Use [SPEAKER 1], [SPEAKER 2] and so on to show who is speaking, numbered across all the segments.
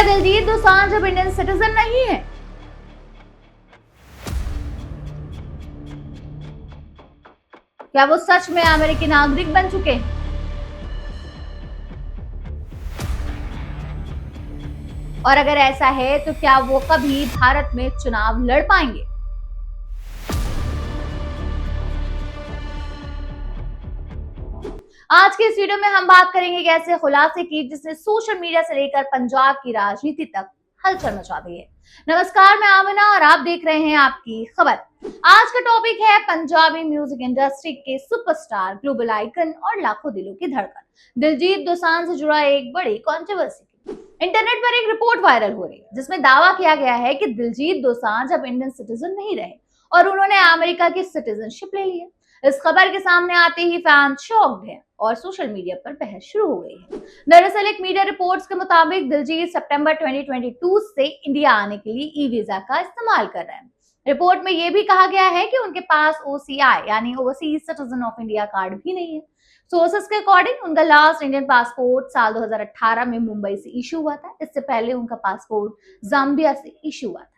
[SPEAKER 1] क्या दिलजीत दोसांझ अब Indian citizen नहीं है? क्या वो सच में अमेरिकी नागरिक बन चुके हैं? और अगर ऐसा है तो क्या वो कभी भारत में चुनाव लड़ पाएंगे? आज के इस वीडियो में हम बात करेंगे एक ऐसे खुलासे की जिसने सोशल मीडिया से लेकर पंजाब की राजनीति तक हलचल मचा दी है। नमस्कार, मैं आमिना और आप देख रहे हैं आपकी खबर। आज का टॉपिक है पंजाबी म्यूजिक इंडस्ट्री के सुपरस्टार, ग्लोबल आइकन और लाखों दिलों की धड़कन दिलजीत दोसांझ से जुड़ा एक बड़ी कंट्रोवर्सी। इंटरनेट पर एक रिपोर्ट वायरल हो रही है जिसमें दावा किया गया है कि दिलजीत दोसांझ अब इंडियन सिटीजन नहीं रहे और उन्होंने अमेरिका की सिटीजनशिप ले ली है। इस खबर के सामने आते ही फैंस शॉक्ड हैं और सोशल मीडिया पर बहस शुरू हो गई है। दरअसल एक मीडिया रिपोर्ट्स के मुताबिक दिलजीत सितंबर 2022 से इंडिया आने के लिए ई वीजा का इस्तेमाल कर रहे हैं। रिपोर्ट में यह भी कहा गया है कि उनके पास ओसीआई यानी overseas citizen of India card भी नहीं है। सोर्सेस के अकॉर्डिंग उनका लास्ट इंडियन पासपोर्ट साल 2018 में मुंबई से इशू हुआ था। इससे पहले उनका पासपोर्ट जाम्बिया से इशू हुआ था।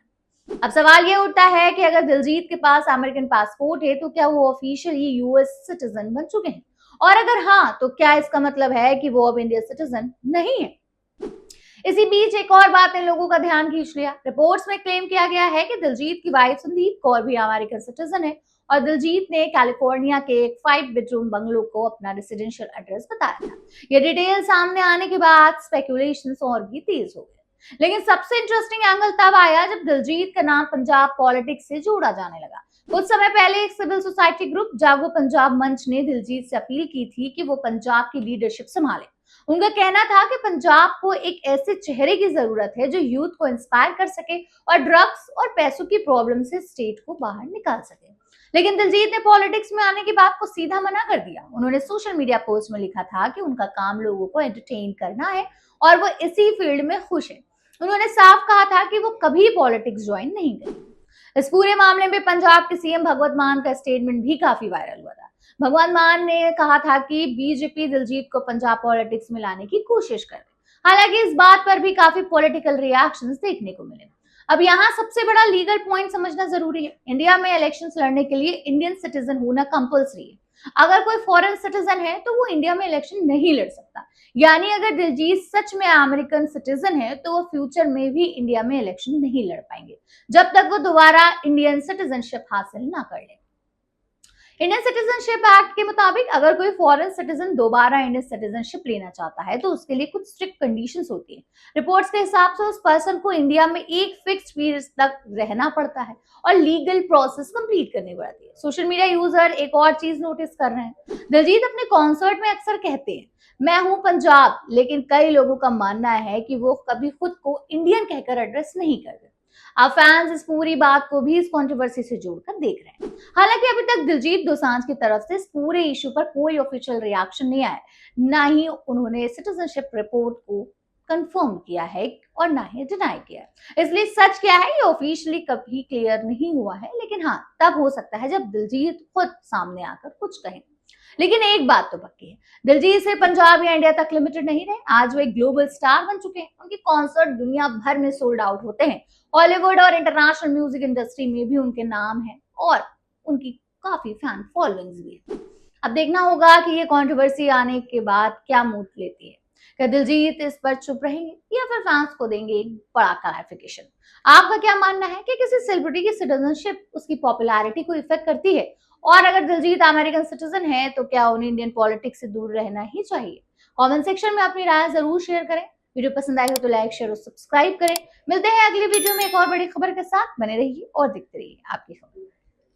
[SPEAKER 1] अब सवाल ये उठता है कि अगर दिलजीत के पास अमेरिकन पासपोर्ट है तो क्या वो ऑफिशियली यूएस सिटीजन बन चुके हैं, और अगर हाँ तो क्या इसका मतलब है कि वो अब इंडियन सिटीजन नहीं है? इसी बीच एक और बात ने लोगों का ध्यान खींच लिया। रिपोर्ट्स में क्लेम किया गया है कि दिलजीत की वाइफ संदीप कौर भी अमेरिकन सिटीजन है और दिलजीत ने कैलिफोर्निया के एक 5 बेडरूम बंगलो को अपना रेसिडेंशियल एड्रेस बताया था। ये डिटेल सामने आने के बाद स्पेकुलेशंस और भी तेज हो गए। लेकिन सबसे इंटरेस्टिंग एंगल तब आया जब दिलजीत का नाम पंजाब पॉलिटिक्स से जोड़ा जाने लगा। कुछ समय पहले एक सिविल सोसाइटी ग्रुप जागो पंजाब मंच ने दिलजीत से अपील की थी कि वो पंजाब की लीडरशिप संभाले। उनका कहना था कि पंजाब को एक ऐसे चेहरे की जरूरत है जो यूथ को इंस्पायर कर सके और ड्रग्स और पैसों की प्रॉब्लम से स्टेट को बाहर निकाल सके। लेकिन दिलजीत ने पॉलिटिक्स में आने की बात को सीधा मना कर दिया। उन्होंने सोशल मीडिया पोस्ट में लिखा था कि उनका काम लोगों को एंटरटेन करना है और वो इसी फील्ड में खुश है। उन्होंने साफ कहा था कि वो कभी पॉलिटिक्स ज्वाइन नहीं करेंगे। इस पूरे मामले में पंजाब के सीएम भगवंत मान का स्टेटमेंट भी काफी वायरल हुआ था। भगवंत मान ने कहा था कि बीजेपी दिलजीत को पंजाब पॉलिटिक्स में लाने की कोशिश कर रही। हालांकि इस बात पर भी काफी पॉलिटिकल रिएक्शंस देखने को मिले। अब यहाँ सबसे बड़ा लीगल पॉइंट समझना जरूरी है। इंडिया में इलेक्शंस लड़ने के लिए इंडियन सिटीजन होना कंपलसरी है। अगर कोई फॉरेन सिटीजन है तो वो इंडिया में इलेक्शन नहीं लड़ सकता। यानी अगर दिलजीत सच में अमेरिकन सिटीजन है तो वो फ्यूचर में भी इंडिया में इलेक्शन नहीं लड़ पाएंगे जब तक वो दोबारा इंडियन सिटीजनशिप हासिल ना कर ले। इंडियन सिटीजनशिप एक्ट के मुताबिक अगर कोई फॉरेन सिटीजन दोबारा इंडियन सिटीजनशिप लेना चाहता है तो उसके लिए कुछ स्ट्रिक्ट कंडीशंस होती है। रिपोर्ट्स के हिसाब से उस पर्सन को इंडिया में एक फिक्स्ड पीरियड तक रहना पड़ता है और लीगल प्रोसेस कंप्लीट करनी पड़ती है। सोशल मीडिया यूजर एक और चीज नोटिस कर रहे हैं। दिलजीत अपने कॉन्सर्ट में अक्सर कहते हैं मैं हूं पंजाब, लेकिन कई लोगों का मानना है कि वो कभी खुद को इंडियन कहकर एड्रेस नहीं करते। अब फैंस इस पूरी बात को भी इस कंट्रोवर्सी से जोड़कर देख रहे हैं। हालांकि अभी तक दिलजीत दोसांझ की तरफ से इस पूरे इशू पर कोई ऑफिशियल रिएक्शन नहीं आया, ना ही उन्होंने सिटीजनशिप रिपोर्ट को कंफर्म किया है और ना ही डिनाई किया है। इसलिए सच क्या है ये ऑफिशियली कभी क्लियर नहीं हुआ है, लेकिन हाँ तब हो सकता है जब दिलजीत खुद सामने आकर कुछ कहे। लेकिन एक बात तो पक्की है, दिलजीत सिर्फ पंजाब या इंडिया तक लिमिटेड नहीं रहे। आज वो एक ग्लोबल स्टार बन चुके हैं। उनके कॉन्सर्ट दुनिया भर में सोल्ड आउट होते हैं। हॉलीवुड और इंटरनेशनल म्यूजिक इंडस्ट्री में भी उनके नाम है और उनकी काफी फैन फॉलोइंग्स भी है। अब देखना होगा कि ये कंट्रोवर्सी आने के बाद क्या मूड लेती है। क्या दिलजीत इस पर चुप रहेंगे या फिर फैंस को देंगे एक बड़ा क्लैरिफिकेशन? आपका क्या मानना है कि किसी सेलिब्रिटी की सिटीजनशिप उसकी पॉपुलैरिटी को इफेक्ट करती है? और अगर दिलजीत अमेरिकन सिटीजन है तो क्या उन्हें इंडियन पॉलिटिक्स से दूर रहना ही चाहिए? कमेंट सेक्शन में अपनी राय जरूर शेयर करें। वीडियो पसंद आई हो तो लाइक, शेयर और सब्सक्राइब करें। मिलते हैं अगली वीडियो में एक और बड़ी खबर के साथ। बने रहिए और देखते रहिए आपकी खबर।